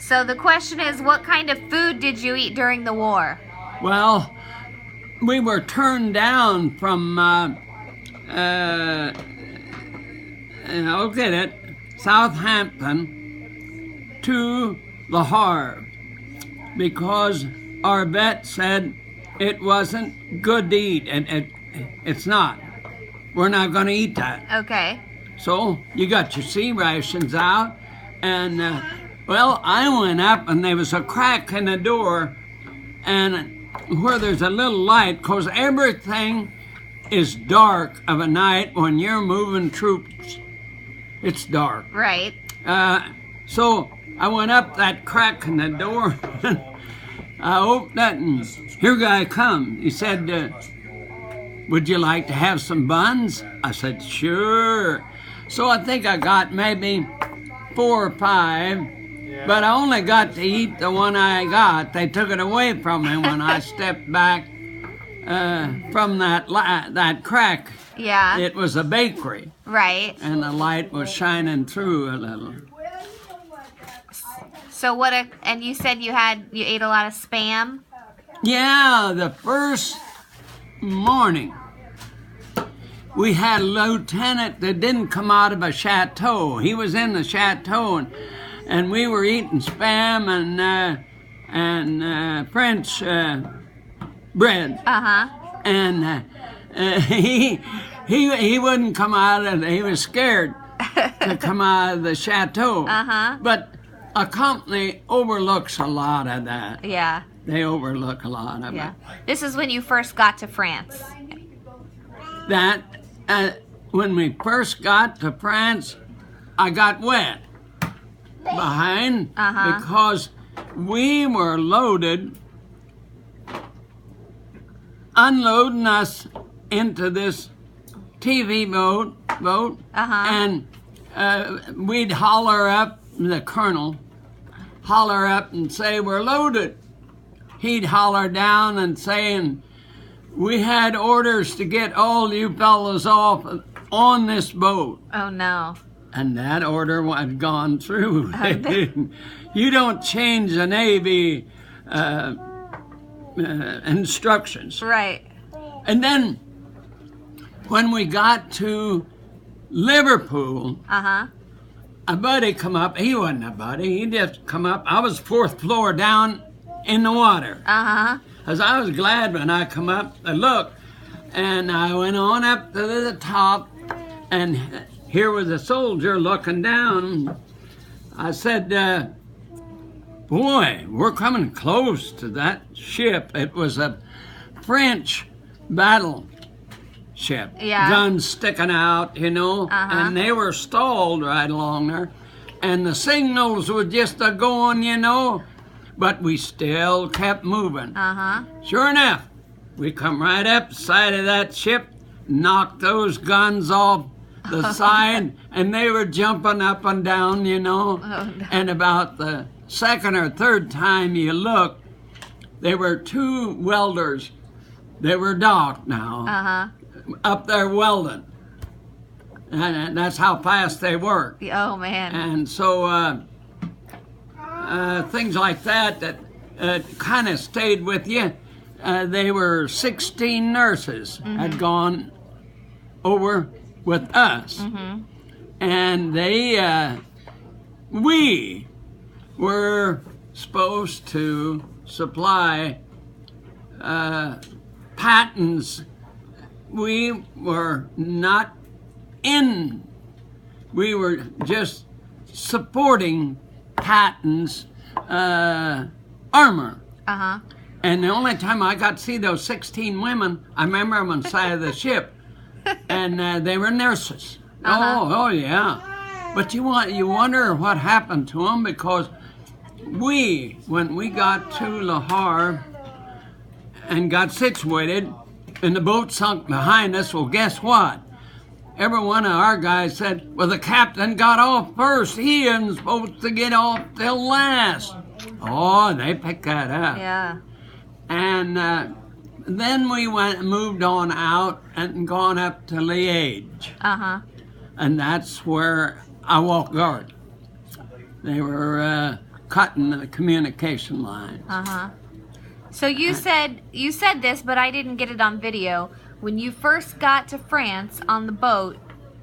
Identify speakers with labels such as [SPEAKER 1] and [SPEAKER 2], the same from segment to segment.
[SPEAKER 1] So the question is, what kind of food did you eat during the war?
[SPEAKER 2] Well, we were turned down from, I'll get it, Southampton to Le Havre because our vet said it wasn't good to eat, and it's not. We're not going to eat that.
[SPEAKER 1] Okay.
[SPEAKER 2] So you got your sea rations out, and well, I went up, and there was a crack in the door, and where there's a little light, because everything is dark of a night when you're moving troops. It's dark.
[SPEAKER 1] Right.
[SPEAKER 2] So I went up that crack in the door, and I opened it, and here guy come. He said, would you like to have some buns? I said, sure. So I think I got maybe 4 or 5, but I only got to eat the one I got. They took it away from me when I stepped back from that crack.
[SPEAKER 1] Yeah.
[SPEAKER 2] It was a bakery,
[SPEAKER 1] Right.
[SPEAKER 2] and the light was shining through a little.
[SPEAKER 1] So and you said you ate a lot of Spam?
[SPEAKER 2] Yeah, the first morning, we had a lieutenant that didn't come out of a chateau. He was in the chateau, and we were eating Spam and French bread.
[SPEAKER 1] Uh-huh.
[SPEAKER 2] And he wouldn't come out of it. He was scared to come out of the chateau.
[SPEAKER 1] Uh-huh.
[SPEAKER 2] But a company overlooks a lot of that.
[SPEAKER 1] Yeah.
[SPEAKER 2] They overlook a lot of
[SPEAKER 1] Yeah.
[SPEAKER 2] it.
[SPEAKER 1] This is when you first got to France.
[SPEAKER 2] That when we first got to France, I got wet behind because we were unloading us into this TV boat, and we'd holler up, the colonel holler up and say, we're loaded. He'd holler down and saying, we had orders to get all you fellows off on this boat.
[SPEAKER 1] Oh, no.
[SPEAKER 2] And that order had gone through. You don't change the Navy instructions.
[SPEAKER 1] Right.
[SPEAKER 2] And then when we got to Liverpool, a buddy come up. He wasn't a buddy. He just come up. I was 4th floor down in the water. Because I was glad when I come up to look. And I went on up to the top, and here was a soldier looking down. I said, boy, we're coming close to that ship. It was a French battleship.
[SPEAKER 1] Yeah.
[SPEAKER 2] Guns sticking out, and they were stalled right along there. And the signals were just a-going, but we still kept moving. Sure enough, we come right up the side of that ship, knocked those guns off the side, and they were jumping up and down,
[SPEAKER 1] Oh, no.
[SPEAKER 2] And about the 2nd or 3rd time you looked, there were 2 welders. They were docked now, up there welding. And that's how fast they work.
[SPEAKER 1] Oh, man.
[SPEAKER 2] And so things like that kind of stayed with you. They were 16 nurses had gone over with us. And we were supposed to supply patents. We were not in, we were just supporting Patton's armor. And the only time I got to see those 16 women, I remember them on the side of the ship, and they were nurses. Oh yeah. But you wonder what happened to them, because when we got to Le Havre and got situated, and the boat sunk behind us, well, guess what? Every one of our guys said, well, the captain got off first. He isn't supposed to get off till last. Oh, they picked that up.
[SPEAKER 1] Yeah.
[SPEAKER 2] And then we moved on out and gone up to Liège. And that's where I walked guard. They were cutting the communication lines.
[SPEAKER 1] Uh-huh. So you said this, but I didn't get it on video. When you first got to France on the boat,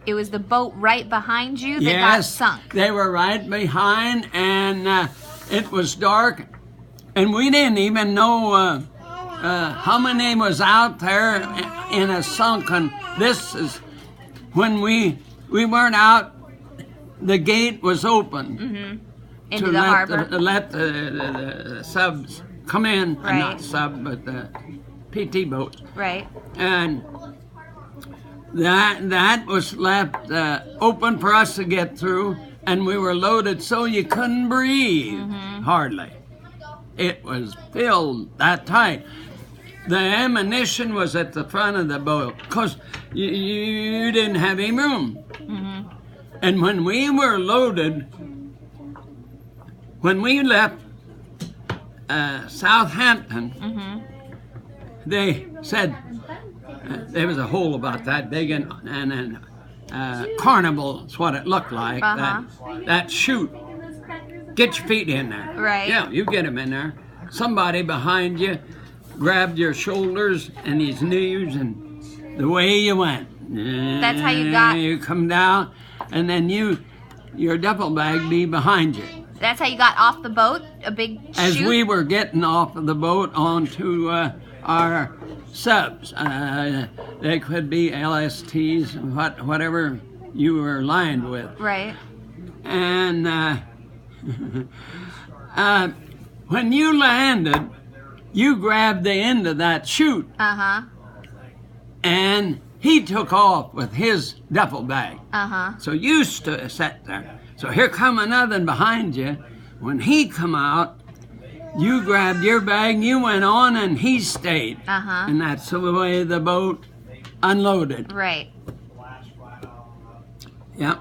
[SPEAKER 1] it was the boat right behind you that got sunk.
[SPEAKER 2] They were right behind, and it was dark, and we didn't even know how many was out there in a sunken. This is when we weren't out. The gate was open
[SPEAKER 1] Into the harbor.
[SPEAKER 2] let the subs come in.
[SPEAKER 1] Right.
[SPEAKER 2] Not sub, but the PT boat.
[SPEAKER 1] Right.
[SPEAKER 2] And that was left open for us to get through, and we were loaded so you couldn't breathe, hardly. It was filled that tight. The ammunition was at the front of the boat because you didn't have any room. And when we were loaded, when we left Southampton, they said, there was a hole about that big, and Carnival is what it looked like. That chute. Get your feet in there.
[SPEAKER 1] Right.
[SPEAKER 2] Yeah, you get them in there. Somebody behind you grabbed your shoulders and his knees, and the way you went.
[SPEAKER 1] That's how you got.
[SPEAKER 2] You come down, and then your duffel bag be behind you.
[SPEAKER 1] That's how you got off the boat. A big
[SPEAKER 2] As
[SPEAKER 1] chute?
[SPEAKER 2] we were getting off of the boat onto our subs, they could be LSTs, whatever you were lined with.
[SPEAKER 1] Right.
[SPEAKER 2] And when you landed, you grabbed the end of that chute,
[SPEAKER 1] Uh-huh.
[SPEAKER 2] and he took off with his duffel bag.
[SPEAKER 1] Uh-huh.
[SPEAKER 2] So you sat there. So here come another behind you. When he come out, you grabbed your bag, you went on, and he stayed.
[SPEAKER 1] Uh-huh.
[SPEAKER 2] And that's the way the boat unloaded.
[SPEAKER 1] Right.
[SPEAKER 2] Yep.